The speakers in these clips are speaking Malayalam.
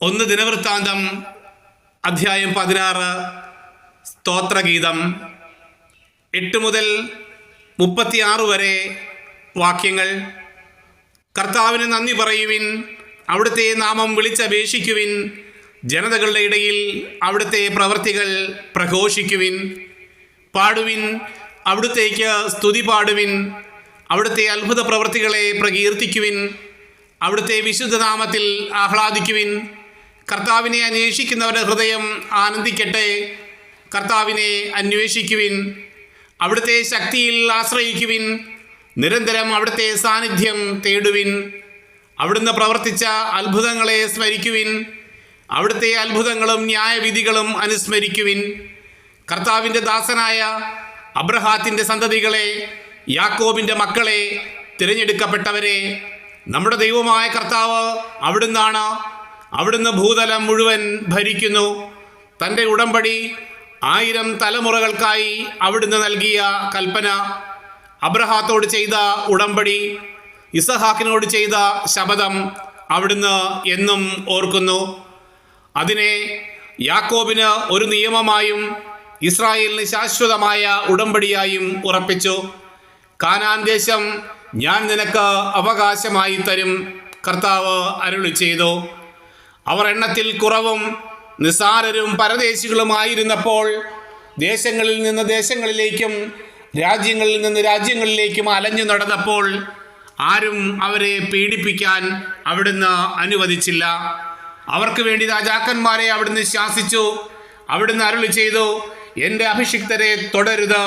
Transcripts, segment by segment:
ഒന്ന് ദിനവൃത്താന്തം അധ്യായം 16 സ്തോത്രഗീതം 8 മുതൽ 36 വരെ വാക്യങ്ങൾ. കർത്താവിന് നന്ദി പറയുവിൻ, അവിടുത്തെ നാമം വിളിച്ചപേക്ഷിക്കുവിൻ, ജനതകളുടെ ഇടയിൽ അവിടുത്തെ പ്രവൃത്തികൾ പ്രഘോഷിക്കുവിൻ. പാടുവിൻ, അവിടുത്തേക്ക് സ്തുതി പാടുവിൻ, അവിടുത്തെ അത്ഭുത പ്രവൃത്തികളെ പ്രകീർത്തിക്കുവിൻ, അവിടുത്തെ വിശുദ്ധനാമത്തിൽ ആഹ്ലാദിക്കുവിൻ. കർത്താവിനെ അന്വേഷിക്കുന്നവരുടെ ഹൃദയം ആനന്ദിക്കട്ടെ. കർത്താവിനെ അന്വേഷിക്കുവിൻ, അവിടുത്തെ ശക്തിയിൽ ആശ്രയിക്കുവിൻ, നിരന്തരം അവിടുത്തെ സാന്നിധ്യം തേടുവിൻ. അവിടുന്ന് പ്രവർത്തിച്ച അത്ഭുതങ്ങളെ സ്മരിക്കുവിൻ, അവിടുത്തെ അത്ഭുതങ്ങളും ന്യായവിധികളും അനുസ്മരിക്കുവിൻ. കർത്താവിൻ്റെ ദാസനായ അബ്രഹാത്തിൻ്റെ സന്തതികളെ, യാക്കോബിൻ്റെ മക്കളെ, തിരഞ്ഞെടുക്കപ്പെട്ടവരെ, നമ്മുടെ ദൈവമായ കർത്താവ് അവിടുന്നാണ്. അവിടുന്ന് ഭൂതലം മുഴുവൻ ഭരിക്കുന്നു. തൻ്റെ ഉടമ്പടി 1000 തലമുറകൾക്കായി അവിടുന്ന് നൽകിയ കൽപ്പന, അബ്രഹാത്തോട് ചെയ്ത ഉടമ്പടി, ഇസഹാക്കിനോട് ചെയ്ത ശപഥം അവിടുന്ന് എന്നും ഓർക്കുന്നു. അതിനെ യാക്കോബിന് ഒരു നിയമമായും ഇസ്രായേലിന് ശാശ്വതമായ ഉടമ്പടിയായും ഉറപ്പിച്ചു. കാനാൻ ദേശം ഞാൻ നിനക്ക് അവകാശമായി തരും, കർത്താവ് അരുളി ചെയ്തു. അവർ എണ്ണത്തിൽ കുറവും നിസ്സാരരും പരദേശികളുമായിരുന്നപ്പോൾ ദേശങ്ങളിൽ നിന്ന് ദേശങ്ങളിലേക്കും രാജ്യങ്ങളിൽ നിന്ന് രാജ്യങ്ങളിലേക്കും അലഞ്ഞു നടന്നപ്പോൾ ആരും അവരെ പീഡിപ്പിക്കാൻ അവിടുന്ന് അനുവദിച്ചില്ല. അവർക്ക് വേണ്ടി രാജാക്കന്മാരെ അവിടുന്ന് ശാസിച്ചു. അവിടുന്ന് അരുളി ചെയ്തു, എൻ്റെ അഭിഷിക്തരെ തൊടരുത്,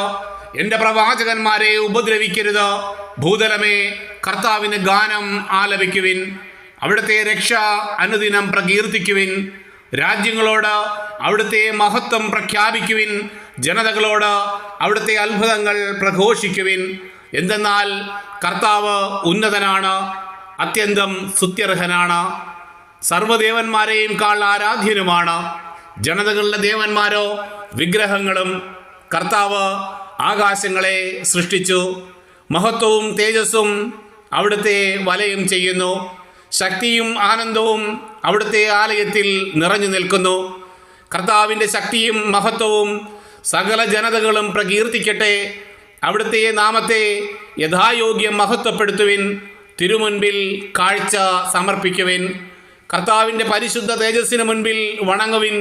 എൻ്റെ പ്രവാചകന്മാരെ ഉപദ്രവിക്കരുത്. ഭൂതലമേ, കർത്താവിന് ഗാനം ആലപിക്കുവിൻ, അവിടുത്തെ രക്ഷ അനുദിനം പ്രകീർത്തിക്കുവിൻ. രാജ്യങ്ങളോട് അവിടുത്തെ മഹത്വം പ്രഖ്യാപിക്കുവിൻ, ജനതകളോട് അവിടുത്തെ അത്ഭുതങ്ങൾ പ്രഘോഷിക്കുവിൻ. എന്തെന്നാൽ കർത്താവ് ഉന്നതനാണ്, അത്യന്തം സ്തുത്യർഹനാണ്, സർവ്വദേവന്മാരെയും കാൾ ആരാധ്യനുമാണ്. ജനതകളുടെ ദേവന്മാരോ വിഗ്രഹങ്ങളും. കർത്താവ് ആകാശങ്ങളെ സൃഷ്ടിച്ചു, മഹത്വവും തേജസ്സും അവിടുത്തെ വലയം ചെയ്യുന്നു. ശക്തിയും ആനന്ദവും അവിടുത്തെ ആലയത്തിൽ നിറഞ്ഞു നിൽക്കുന്നു. കർത്താവിൻ്റെ ശക്തിയും മഹത്വവും സകല ജനതകളും പ്രകീർത്തിക്കട്ടെ. അവിടുത്തെ നാമത്തെ യഥായോഗ്യം മഹത്വപ്പെടുത്തുവിൻ, തിരുമുൻപിൽ കാഴ്ച സമർപ്പിക്കുവിൻ. കർത്താവിൻ്റെ പരിശുദ്ധ തേജസ്സിന് മുൻപിൽ വണങ്ങുവിൻ.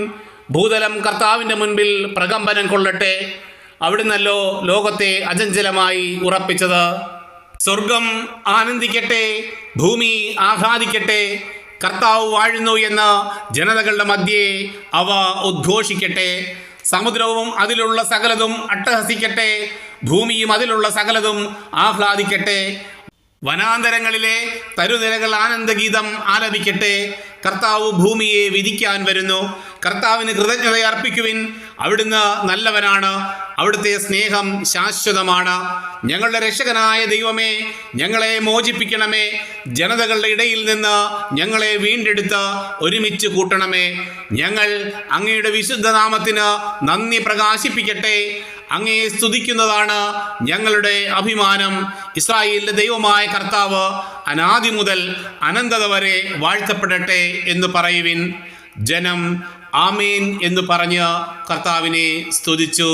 ഭൂതലം കർത്താവിൻ്റെ മുൻപിൽ പ്രകമ്പനം കൊള്ളട്ടെ. അവിടുന്നല്ലോ ലോകത്തെ അചഞ്ചലമായി ഉറപ്പിച്ചത്. സ്വർഗം ആനന്ദിക്കട്ടെ, ഭൂമി ആഹ്ലാദിക്കട്ടെ. കർത്താവ് വാഴുന്നു എന്ന് ജനതകളുടെ മധ്യേ അവ ഉദ്ഘോഷിക്കട്ടെ. സമുദ്രവും അതിലുള്ള സകലതും അട്ടഹസിക്കട്ടെ, ഭൂമിയും അതിലുള്ള സകലതും ആഹ്ലാദിക്കട്ടെ. വനാന്തരങ്ങളിലെ തരുനിരകൾ ആനന്ദഗീതം ആലപിക്കട്ടെ. കർത്താവ് ഭൂമിയെ വിധിക്കാൻ വരുന്നു. കർത്താവിന് കൃതജ്ഞത അർപ്പിക്കുവിൻ, അവിടുന്ന് നല്ലവനാണ്, അവിടുത്തെ സ്നേഹം ശാശ്വതമാണ്. ഞങ്ങളുടെ രക്ഷകനായ ദൈവമേ, ഞങ്ങളെ മോചിപ്പിക്കണമേ. ജനതകളുടെ ഇടയിൽ നിന്ന് ഞങ്ങളെ വീണ്ടെടുത്ത് ഒരുമിച്ച് കൂട്ടണമേ. ഞങ്ങൾ അങ്ങയുടെ വിശുദ്ധ നാമത്തിന് നന്ദി പ്രകാശിപ്പിക്കട്ടെ. അങ്ങയെ സ്തുതിക്കുന്നതാണ് ഞങ്ങളുടെ അഭിമാനം. ഇസ്രായേലിന്റെ ദൈവമായ കർത്താവ് അനാദി മുതൽ അനന്തത വരെ വാഴ്ത്തപ്പെടട്ടെ എന്ന് പറയുവിൻ. ജനം ആമേൻ എന്ന് പറഞ്ഞ് കർത്താവിനെ സ്തുതിച്ചു.